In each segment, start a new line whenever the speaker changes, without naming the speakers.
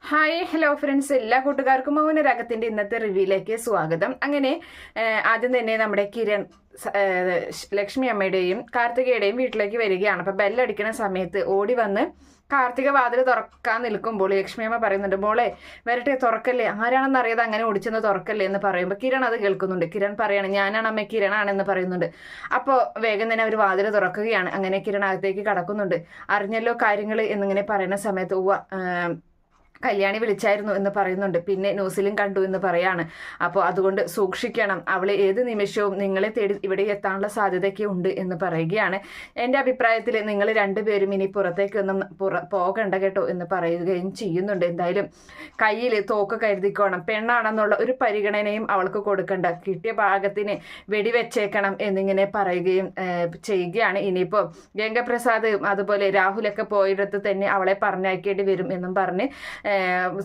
Hi hello friends, എല്ലാ കൂട്ടുകാർക്കും മൗനരാഗത്തിന്റെ ഇന്നത്തെ റിവ്യൂയിലേക്ക് സ്വാഗതം. അങ്ങനെ ആദ്യം തന്നെ നമ്മുടെ കിരൺ ലക്ഷ്മി അമ്മയുടെയും കാർത്തികയുടെയും വീട്ടിലേക്ക് വരികയാണ്. അപ്പൊ ബെല്ലടിക്കുന്ന സമയത്ത് ഓടി വന്ന് കാർത്തിക വാതിൽ തുറക്കാൻ നിൽക്കുമ്പോൾ ലക്ഷ്മി അമ്മ പറയുന്നുണ്ട്, മോളെ വരട്ടെ, തുറക്കല്ലേ, ആരാണെന്ന് അറിയാതെ അങ്ങനെ ഓടിച്ചെന്ന് തുറക്കല്ലേ എന്ന് പറയുമ്പോൾ കിരൺ അത് കേൾക്കുന്നുണ്ട്. കിരൺ പറയാണ്, ഞാനാണ് അമ്മ, കിരണാണെന്ന് പറയുന്നുണ്ട്. അപ്പോൾ വേഗം തന്നെ അവർ വാതിൽ തുറക്കുകയാണ്. അങ്ങനെ കിരൺ അകത്തേക്ക് കടക്കുന്നുണ്ട്. അറിഞ്ഞല്ലോ കാര്യങ്ങൾ എന്നിങ്ങനെ പറയുന്ന സമയത്ത് കല്യാണി വിളിച്ചായിരുന്നു എന്ന് പറയുന്നുണ്ട്. പിന്നെ ന്യൂസിലും കണ്ടു എന്ന് പറയാണ്. അപ്പോൾ അതുകൊണ്ട് സൂക്ഷിക്കണം, അവൾ ഏത് നിമിഷവും നിങ്ങളെ തേടി ഇവിടെ എത്താനുള്ള സാധ്യതയൊക്കെ ഉണ്ട് എന്ന് പറയുകയാണ്. എൻ്റെ അഭിപ്രായത്തിൽ നിങ്ങൾ രണ്ടുപേരും ഇനി പുറത്തേക്കൊന്നും പോകണ്ട കേട്ടോ എന്ന് പറയുകയും ചെയ്യുന്നുണ്ട്. എന്തായാലും കയ്യിൽ തോക്ക് കരുതിക്കോണം, പെണ്ണാണെന്നുള്ള ഒരു പരിഗണനയും അവൾക്ക് കൊടുക്കണ്ട, കിട്ടിയ ഭാഗത്തിന് വെടിവെച്ചേക്കണം എന്നിങ്ങനെ പറയുകയും ചെയ്യുകയാണ്. ഇനിയിപ്പോൾ ഗംഗപ്രസാദ് അതുപോലെ രാഹുലൊക്കെ പോയിടത്ത് തന്നെ അവളെ പറഞ്ഞയക്കേണ്ടി വരും എന്നും പറഞ്ഞ്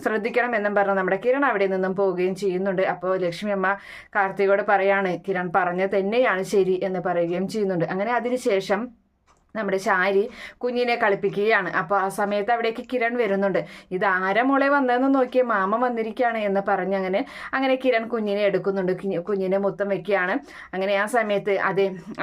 ശ്രദ്ധിക്കണം എന്നും പറഞ്ഞ് നമ്മുടെ കിരൺ അവിടെ നിന്നും പോവുകയും ചെയ്യുന്നുണ്ട്. അപ്പോൾ ലക്ഷ്മി അമ്മ കാർത്തികയോട് പറയാണ്, കിരൺ പറഞ്ഞത് തന്നെയാണ് ശരി എന്ന് പറയുകയും ചെയ്യുന്നുണ്ട്. അങ്ങനെ അതിനുശേഷം നമ്മുടെ ശാരി കുഞ്ഞിനെ കളിപ്പിക്കുകയാണ്. അപ്പോൾ ആ സമയത്ത് അവിടേക്ക് കിരൺ വരുന്നുണ്ട്. ഇത് ആരാ മോളെ വന്നതെന്ന് നോക്കിയ മാമ വന്നിരിക്കുകയാണ് എന്ന് പറഞ്ഞ് അങ്ങനെ കിരൺ കുഞ്ഞിനെ എടുക്കുന്നുണ്ട്. കുഞ്ഞിനെ മുത്തം വെക്കുകയാണ്. അങ്ങനെ ആ സമയത്ത്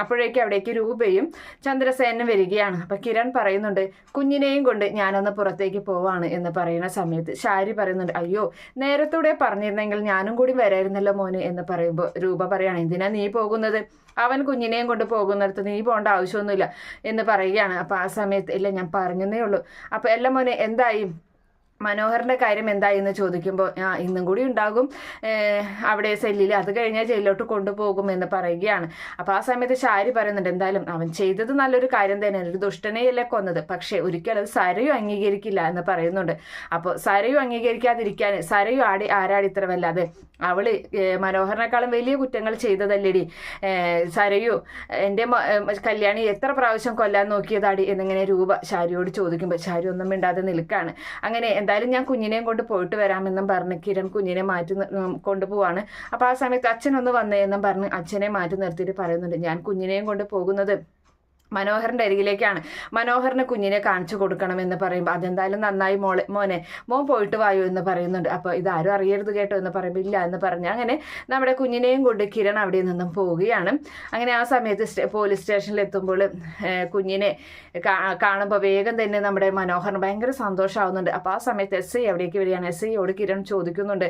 അപ്പോഴേക്കും അവിടേക്ക് രൂപയും ചന്ദ്രസേനും വരികയാണ്. അപ്പം കിരൺ പറയുന്നുണ്ട്, കുഞ്ഞിനെയും കൊണ്ട് ഞാനൊന്ന് പുറത്തേക്ക് പോവാണ് എന്ന് പറയുന്ന സമയത്ത് ശാരി പറയുന്നുണ്ട്, അയ്യോ നേരത്തൂടെ പറഞ്ഞിരുന്നെങ്കിൽ ഞാനും കൂടി വരായിരുന്നല്ലോ മോന് എന്ന് പറയുമ്പോൾ രൂപ പറയാണ്, എന്തിനാ നീ പോകുന്നത്, അവൻ കുഞ്ഞിനെയും കൊണ്ട് പോകുന്നിടത്ത് നീ പോകേണ്ട ആവശ്യമൊന്നുമില്ല എന്ന് പറയുകയാണ്. അപ്പോൾ ആ സമയത്ത് ഇല്ല, ഞാൻ പറഞ്ഞതേ ഉള്ളൂ. അപ്പോൾ എല്ലാം മോനെ എന്തായി, മനോഹറിന്റെ കാര്യം എന്തായി എന്ന് ചോദിക്കുമ്പോൾ ഇന്നും കൂടി ഉണ്ടാകും അവിടെ സെല്ലിൽ, അത് കഴിഞ്ഞാൽ ജയിലിലോട്ട് കൊണ്ടുപോകും എന്ന് പറയുകയാണ്. അപ്പോൾ ആ സമയത്ത് ശാരി പറയുന്നുണ്ട്, എന്തായാലും അവൻ ചെയ്തത് നല്ലൊരു കാര്യം തന്നെയാണ്, ഒരു ദുഷ്ടനെയല്ലേ കൊന്നത്, പക്ഷേ ഒരിക്കലും അത് സരയു അംഗീകരിക്കില്ല എന്ന് പറയുന്നുണ്ട്. അപ്പോൾ സരയു അംഗീകരിക്കാതിരിക്കാൻ സരയു ആരാടി ഇത്ര വല്ലാതെ, അവള് മനോഹറിനേക്കാളും വലിയ കുറ്റങ്ങൾ ചെയ്തതല്ലേടി സരയു, എൻ്റെ കല്യാണി എത്ര പ്രാവശ്യം കൊല്ലാൻ നോക്കിയതാടി എന്നിങ്ങനെ രൂപ ശാരിയോട് ചോദിക്കുമ്പോൾ ശാരി ഒന്നും മിണ്ടാതെ നിൽക്കുകയാണ്. അങ്ങനെ എന്തായാലും ഞാൻ കുഞ്ഞിനെയും കൊണ്ട് പോയിട്ട് വരാമെന്നും പറഞ്ഞ് കിരൺ കുഞ്ഞിനെ മാറ്റി കൊണ്ടുപോവാണ്. അപ്പോൾ ആ സമയത്ത് അച്ഛനൊന്ന് വന്നേ എന്നും പറഞ്ഞ് അച്ഛനെ മാറ്റി നിർത്തിയിട്ട് പറയുന്നുണ്ട്, ഞാൻ കുഞ്ഞിനെയും കൊണ്ട് പോകുന്നത് മനോഹറിന്റെ അരികിലേക്കാണ്, മനോഹറിന് കുഞ്ഞിനെ കാണിച്ചു കൊടുക്കണമെന്ന് പറയുമ്പോൾ അതെന്തായാലും നന്നായി മോനെ മോൻ പോയിട്ട് വായു എന്ന് പറയുന്നുണ്ട്. അപ്പോൾ ഇതാരും അറിയരുത് കേട്ടോ എന്ന് പറയുമ്പോൾ ഇല്ല എന്ന് പറഞ്ഞ് അങ്ങനെ നമ്മുടെ കുഞ്ഞിനെയും കൊണ്ട് കിരൺ അവിടെ നിന്നും പോവുകയാണ്. അങ്ങനെ ആ സമയത്ത് പോലീസ് സ്റ്റേഷനിൽ എത്തുമ്പോൾ കുഞ്ഞിനെ കാണുമ്പോൾ വേഗം തന്നെ നമ്മുടെ മനോഹറിന് ഭയങ്കര സന്തോഷമാവുന്നുണ്ട്. അപ്പോൾ ആ സമയത്ത് SI അവിടേക്ക് വരികയാണ്. SIയോട് കിരൺ ചോദിക്കുന്നുണ്ട്,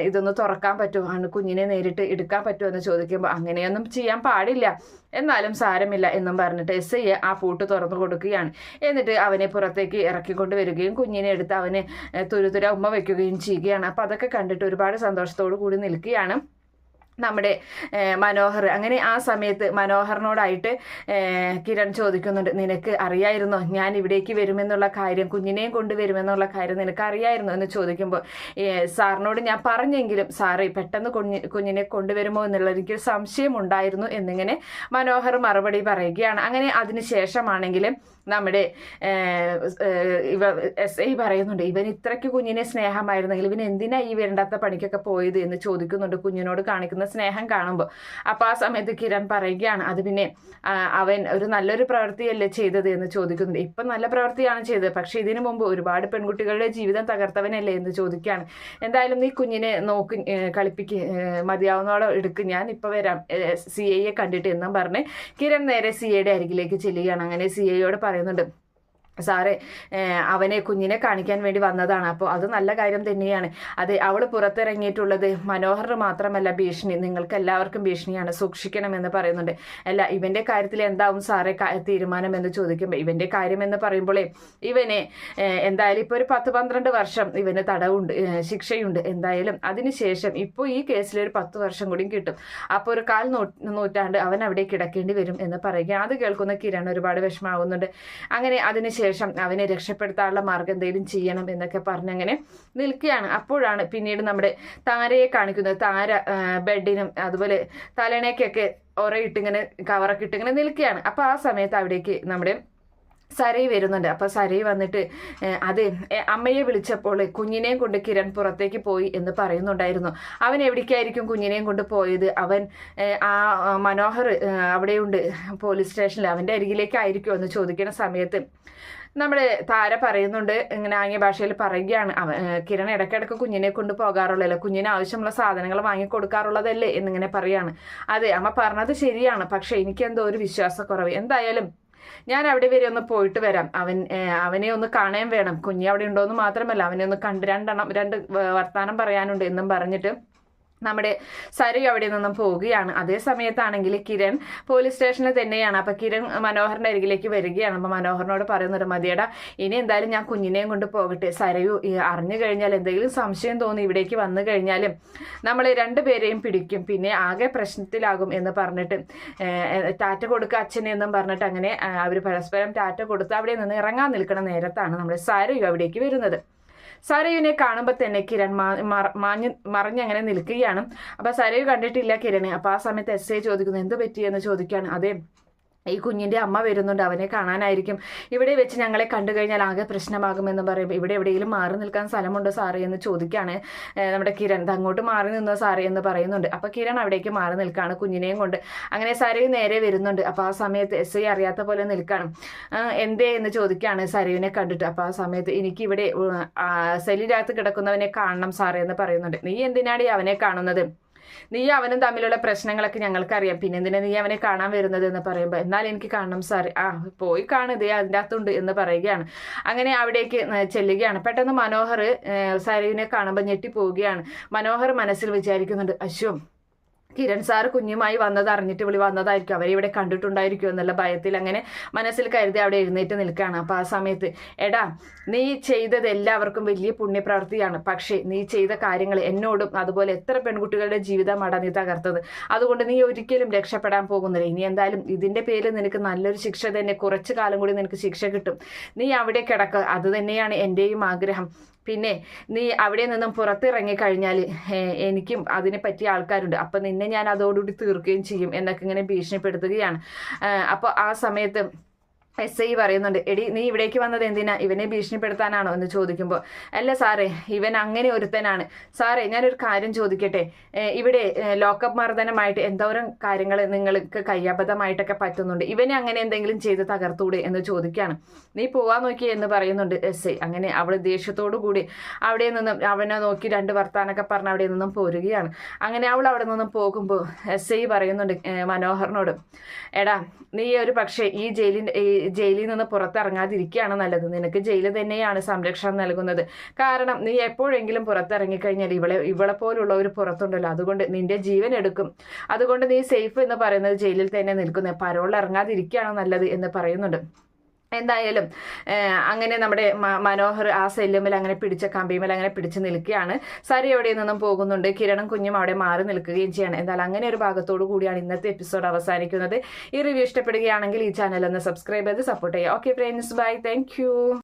ഇതൊന്ന് തുറക്കാൻ പറ്റുമോ, കുഞ്ഞിനെ നേരിട്ട് എടുക്കാൻ പറ്റുമോ എന്ന് ചോദിക്കുമ്പോൾ അങ്ങനെയൊന്നും ചെയ്യാൻ പാടില്ല, എന്നാലും സാരമില്ല എന്നും പറഞ്ഞിട്ട് SI ആ പൂട്ട് തുറന്നു കൊടുക്കുകയാണ്. എന്നിട്ട് അവനെ പുറത്തേക്ക് ഇറക്കിക്കൊണ്ട് വരികയും കുഞ്ഞിനെ എടുത്ത് അവന് തുരുതുര ഉമ്മ വയ്ക്കുകയും ചെയ്യുകയാണ്. അപ്പം അതൊക്കെ കണ്ടിട്ട് ഒരുപാട് സന്തോഷത്തോടു കൂടി നിൽക്കുകയാണ് നമ്മുടെ മനോഹർ. അങ്ങനെ ആ സമയത്ത് മനോഹറിനോടായിട്ട് കിരൺ ചോദിക്കുന്നുണ്ട്, നിനക്ക് അറിയായിരുന്നോ ഞാൻ ഇവിടേക്ക് വരുമെന്നുള്ള കാര്യം, കുഞ്ഞിനെയും കൊണ്ടുവരുമെന്നുള്ള കാര്യം നിനക്ക് അറിയായിരുന്നോ എന്ന് ചോദിക്കുമ്പോൾ സാറിനോട് ഞാൻ പറഞ്ഞെങ്കിലും സാറ് പെട്ടെന്ന് കുഞ്ഞിനെ കൊണ്ടുവരുമോ എന്നുള്ള എനിക്കൊരു സംശയം ഉണ്ടായിരുന്നു എന്നിങ്ങനെ മനോഹർ മറുപടി പറയുകയാണ്. അങ്ങനെ അതിനുശേഷമാണെങ്കിലും നമ്മുടെ SI പറയുന്നുണ്ട്, ഇവൻ ഇത്രയ്ക്ക് കുഞ്ഞിനെ സ്നേഹമായിരുന്നെങ്കിൽ ഇവൻ എന്തിനാ ഈ വേണ്ടാത്ത പണിക്കൊക്കെ പോയത് എന്ന് ചോദിക്കുന്നുണ്ട് കുഞ്ഞിനോട് കാണിക്കുന്ന സ്നേഹം കാണുമ്പോൾ. അപ്പോൾ ആ സമയത്ത് കിരൺ പറയുകയാണ്, അത് പിന്നെ അവൻ ഒരു നല്ലൊരു പ്രവൃത്തിയല്ലേ ചെയ്തത് എന്ന് ചോദിക്കുന്നുണ്ട്. ഇപ്പം നല്ല പ്രവൃത്തിയാണ് ചെയ്തത്, പക്ഷെ ഇതിനു മുമ്പ് ഒരുപാട് പെൺകുട്ടികളുടെ ജീവിതം തകർത്തവനല്ലേ എന്ന് ചോദിക്കുകയാണ്. എന്തായാലും നീ കുഞ്ഞിനെ നോക്കി കളിപ്പിക്ക്, മതിയാവുന്നോളം എടുക്ക്, ഞാൻ ഇപ്പോൾ വരാം CIയെ കണ്ടിട്ട് എന്നും പറഞ്ഞ് കിരൺ നേരെ CIയുടെ അരികിലേക്ക് ചെല്ലുകയാണ്. അങ്ങനെ CIയോട് പറയുന്നുണ്ട്, സാറേ അവനെ കുഞ്ഞിനെ കാണിക്കാൻ വേണ്ടി വന്നതാണ്, അപ്പോൾ അത് നല്ല കാര്യം തന്നെയാണ്. അതെ, അവൾ പുറത്തിറങ്ങിയിട്ടുള്ളത് മനോഹറിന് മാത്രമല്ല ഭീഷണി, നിങ്ങൾക്ക് എല്ലാവർക്കും ഭീഷണിയാണ്, സൂക്ഷിക്കണമെന്ന് പറയുന്നുണ്ട്. അല്ല, ഇവൻ്റെ കാര്യത്തിൽ എന്താവും സാറേ തീരുമാനം എന്ന് ചോദിക്കുമ്പോൾ ഇവൻ്റെ കാര്യം എന്ന് പറയുമ്പോഴേ ഇവനെ എന്തായാലും ഇപ്പോൾ ഒരു 10-12 വർഷം ഇവന് തടവുണ്ട്, ശിക്ഷയുണ്ട്. എന്തായാലും അതിനുശേഷം ഇപ്പോൾ ഈ കേസിൽ ഒരു 10 വർഷം കൂടി കിട്ടും. അപ്പോൾ ഒരു നൂറ്റാണ്ട് അവൻ അവിടെ കിടക്കേണ്ടി വരും എന്ന് പറയുകയാണ്. അത് കേൾക്കുന്ന കിരൺ ഒരുപാട് വിഷമാവുന്നുണ്ട്. അങ്ങനെ അതിനുശേഷം അവനെ രക്ഷപ്പെടുത്താനുള്ള മാർഗം എന്തെങ്കിലും ചെയ്യണം എന്നൊക്കെ പറഞ്ഞങ്ങനെ നിൽക്കുകയാണ്. അപ്പോഴാണ് പിന്നീട് നമ്മുടെ താരയെ കാണിക്കുന്നത്. താര ബെഡിനും അതുപോലെ തലണയ്ക്കൊക്കെ ഒരയിട്ടിങ്ങനെ കവറൊക്കെ ഇട്ടിങ്ങനെ നിൽക്കുകയാണ്. അപ്പോൾ ആ സമയത്ത് അവിടേക്ക് നമ്മുടെ സരയി വരുന്നുണ്ട്. അപ്പോൾ സരയി വന്നിട്ട് അത് അമ്മയെ വിളിച്ചപ്പോൾ കുഞ്ഞിനെയും കൊണ്ട് കിരൺ പുറത്തേക്ക് പോയി എന്ന് പറയുന്നുണ്ടായിരുന്നു. അവൻ എവിടേക്കായിരിക്കും കുഞ്ഞിനെയും കൊണ്ട് പോയത്, അവൻ ആ മനോഹർ അവിടെയുണ്ട് പോലീസ് സ്റ്റേഷനിൽ, അവൻ്റെ അരികിലേക്കായിരിക്കുമോ എന്ന് ചോദിക്കുന്ന സമയത്ത് നമ്മുടെ താര പറയുന്നുണ്ട്, ഇങ്ങനെ ആംഗ്യ ഭാഷയിൽ പറയുകയാണ്, കിരൺ ഇടയ്ക്കിടയ്ക്ക് കുഞ്ഞിനെ കൊണ്ട് പോകാറുള്ളല്ലോ, കുഞ്ഞിന് ആവശ്യമുള്ള സാധനങ്ങൾ വാങ്ങി കൊടുക്കാറുള്ളതല്ലേ എന്നിങ്ങനെ പറയാണ്. അതെ അമ്മ പറഞ്ഞത് ശരിയാണ്, പക്ഷെ എനിക്കെന്തോ ഒരു വിശ്വാസക്കുറവ്. എന്തായാലും ഞാൻ അവിടെ വരെ ഒന്ന് പോയിട്ട് വരാം. അവനെ ഒന്ന് കാണാൻ വേണം. കുഞ്ഞി അവിടെ ഉണ്ടോയെന്ന് മാത്രമല്ല, അവനെ ഒന്ന് കണ്ട് രണ്ട് വർത്താനം പറയാനുണ്ട് എന്നും പറഞ്ഞിട്ട് നമ്മുടെ സരു അവിടെ നിന്നും പോവുകയാണ്. അതേ സമയത്താണെങ്കിൽ കിരൺ പോലീസ് സ്റ്റേഷനിൽ തന്നെയാണ്. അപ്പൊ കിരൺ മനോഹറിന്റെ അരികിലേക്ക് വരികയാണ്. അപ്പൊ മനോഹറിനോട് പറയുന്നുണ്ട്, മതിയടാ ഇനി എന്തായാലും ഞാൻ കുഞ്ഞിനെയും കൊണ്ട് പോകട്ടെ. സരയു അറിഞ്ഞു കഴിഞ്ഞാൽ എന്തെങ്കിലും സംശയം തോന്നി ഇവിടേക്ക് വന്നു കഴിഞ്ഞാലും നമ്മൾ രണ്ടുപേരെയും പിടിക്കും, പിന്നെ ആകെ പ്രശ്നത്തിലാകും എന്ന് പറഞ്ഞിട്ട് ടാറ്റ കൊടുക്കുക അച്ഛനെന്നും പറഞ്ഞിട്ട് അങ്ങനെ അവർ പരസ്പരം ടാറ്റ കൊടുത്ത് അവിടെ നിന്ന് ഇറങ്ങാൻ നിൽക്കുന്ന നേരത്താണ് നമ്മുടെ സരയു അവിടേക്ക് വരുന്നത്. സരയുവിനെ കാണുമ്പോൾ തന്നെ കിരൺ മറിഞ്ഞങ്ങനെ നിൽക്കുകയാണ്. അപ്പൊ സരയു കണ്ടിട്ടില്ല കിരണ്. അപ്പൊ ആ സമയത്ത് എസ് ചോദിക്കുന്നു, എന്ത് പറ്റിയെന്ന് ചോദിക്കുകയാണ്. അതെ ഈ കുഞ്ഞിന്റെ അമ്മ വരുന്നുണ്ട്, അവനെ കാണാനായിരിക്കും. ഇവിടെ വെച്ച് ഞങ്ങളെ കണ്ടു കഴിഞ്ഞാൽ ആകെ പ്രശ്നമാകുമെന്ന് പറയും. ഇവിടെ എവിടെയെങ്കിലും മാറി നിൽക്കാൻ സ്ഥലമുണ്ടോ സാറേ എന്ന് ചോദിക്കുകയാണ് നമ്മുടെ കിരൺ. അങ്ങോട്ട് മാറി നിന്നോ സാറേ എന്ന് പറയുന്നുണ്ട്. അപ്പൊ കിരൺ അവിടേക്ക് മാറി നിൽക്കുകയാണ് കുഞ്ഞിനെയും കൊണ്ട്. അങ്ങനെ സരയു നേരെ വരുന്നുണ്ട്. അപ്പൊ ആ സമയത്ത് എസ് അറിയാത്ത പോലെ നിൽക്കുകയാണ്. എന്തേ എന്ന് ചോദിക്കുകയാണ് സരയുവിനെ കണ്ടിട്ട്. അപ്പൊ ആ സമയത്ത് എനിക്ക് ഇവിടെ സെല്ലിനകത്ത് കിടക്കുന്നവനെ കാണണം സാറേ എന്ന് പറയുന്നുണ്ട്. നീ എന്തിനാണ് അവനെ കാണുന്നത്? നീ അവനും തമ്മിലുള്ള പ്രശ്നങ്ങളൊക്കെ ഞങ്ങൾക്കറിയാം, പിന്നെ എന്തിനാ നീ അവനെ കാണാൻ വരുന്നത് എന്ന് പറയുമ്പോൾ, എന്നാൽ എനിക്ക് കാണണം സാർ. പോയി കാണുതേ അതിൻ്റെ അകത്തുണ്ട് എന്ന് പറയുകയാണ്. അങ്ങനെ അവിടേക്ക് ചെല്ലുകയാണ്. പെട്ടെന്ന് മനോഹർ സരയുവിനെ കാണുമ്പോൾ ഞെട്ടിപ്പോവുകയാണ്. മനോഹർ മനസ്സിൽ വിചാരിക്കുന്നുണ്ട്, അശ്വം കിരൺ സാർ കുഞ്ഞുമായി വന്നത് അറിഞ്ഞിട്ട് വിളി വന്നതായിരിക്കും, അവരെ ഇവിടെ കണ്ടിട്ടുണ്ടായിരിക്കും എന്നുള്ള ഭയത്തിൽ അങ്ങനെ മനസ്സിൽ കരുതി അവിടെ എഴുന്നേറ്റ് നിൽക്കുകയാണ്. അപ്പൊ ആ സമയത്ത്, എടാ നീ ചെയ്തത് എല്ലാവർക്കും വലിയ പുണ്യപ്രവൃത്തിയാണ്, പക്ഷേ നീ ചെയ്ത കാര്യങ്ങൾ എന്നോടും അതുപോലെ എത്ര പെൺകുട്ടികളുടെ ജീവിതമാണ് നീ തകർത്തത്. അതുകൊണ്ട് നീ ഒരിക്കലും രക്ഷപ്പെടാൻ പോകുന്നില്ല. ഇനി എന്തായാലും ഇതിന്റെ പേരിൽ നിനക്ക് നല്ലൊരു ശിക്ഷ തന്നെ, കുറച്ചു കാലം കൂടി നിനക്ക് ശിക്ഷ കിട്ടും. നീ അവിടെ കിടക്കുക, അത് തന്നെയാണ് എന്റെയും ആഗ്രഹം. പിന്നെ നീ അവിടെ നിന്നും പുറത്തിറങ്ങി കഴിഞ്ഞാൽ എനിക്കും അതിനെ പറ്റിയ ആൾക്കാരുണ്ട്, അപ്പൊ നിന്നെ ഞാൻ അതോടുകൂടി തീർക്കുകയും ചെയ്യും എന്നൊക്കെ ഇങ്ങനെ ഭീഷണിപ്പെടുത്തുകയാണ്. അപ്പോൾ ആ സമയത്ത് എസ് ഐ പറയുന്നുണ്ട്, എടി നീ ഇവിടേക്ക് വന്നത് എന്തിനാ, ഇവനെ ഭീഷണിപ്പെടുത്താനാണോ എന്ന് ചോദിക്കുമ്പോൾ, അല്ല സാറേ ഇവൻ അങ്ങനെ ഒരുത്തനാണ്. സാറേ ഞാനൊരു കാര്യം ചോദിക്കട്ടെ, ഇവിടെ ലോക്കപ്പ് മർദ്ദനമായിട്ട് എന്തോരം കാര്യങ്ങൾ നിങ്ങൾക്ക് കയ്യാബദ്ധമായിട്ടൊക്കെ പറ്റുന്നുണ്ട്, ഇവനെ അങ്ങനെ എന്തെങ്കിലും ചെയ്ത് തകർത്തൂടെ എന്ന് ചോദിക്കുകയാണ്. നീ പോവാൻ നോക്കി എന്ന് പറയുന്നുണ്ട് എസ് ഐ. അങ്ങനെ അവൾ ദേഷ്യത്തോടു കൂടി അവിടെ നിന്നും അവനെ നോക്കി രണ്ട് വർത്താനൊക്കെ പറഞ്ഞ് അവിടെ നിന്നും പോരുകയാണ്. അങ്ങനെ അവൾ അവിടെ നിന്നും പോകുമ്പോൾ എസ് ഐ പറയുന്നുണ്ട് മനോഹറിനോട്, എടാ നീ ഒരു പക്ഷേ ഈ ജയിലിൽ നിന്ന് പുറത്തിറങ്ങാതിരിക്കുകയാണ് നല്ലത്. നിനക്ക് ജയില് തന്നെയാണ് സംരക്ഷണം നൽകുന്നത്. കാരണം നീ എപ്പോഴെങ്കിലും പുറത്തിറങ്ങിക്കഴിഞ്ഞാൽ ഇവളെ പോലുള്ളവർ പുറത്തുണ്ടല്ലോ, അതുകൊണ്ട് നിന്റെ ജീവൻ എടുക്കും. അതുകൊണ്ട് നീ സേഫ് എന്ന് പറയുന്നത് ജയിലിൽ തന്നെ നിൽക്കുന്നത്, പരോളിൽ ഇറങ്ങാതിരിക്കുകയാണ് നല്ലത് എന്ന് പറയുന്നുണ്ട്. എന്തായാലും അങ്ങനെ നമ്മുടെ മനോഹർ ആ സെല്ലുമ്മൽ അങ്ങനെ പിടിച്ച കമ്പിമേൽ അങ്ങനെ പിടിച്ച് നിൽക്കുകയാണ്. സരി എവിടെ നിന്നും പോകുന്നുണ്ട്. കിരണും കുഞ്ഞും അവിടെ മാറി നിൽക്കുകയും ചെയ്യാണ്. എന്നാൽ അങ്ങനെ ഒരു ഭാഗത്തോടു കൂടിയാണ് ഇന്നത്തെ എപ്പിസോഡ് അവസാനിക്കുന്നത്. ഈ റിവ്യൂ ഇഷ്ടപ്പെടുകയാണെങ്കിൽ ഈ ചാനൽ ഒന്ന് സബ്സ്ക്രൈബ് ചെയ്ത് സപ്പോർട്ട് ചെയ്യുക. Okay friends, bye, thank U.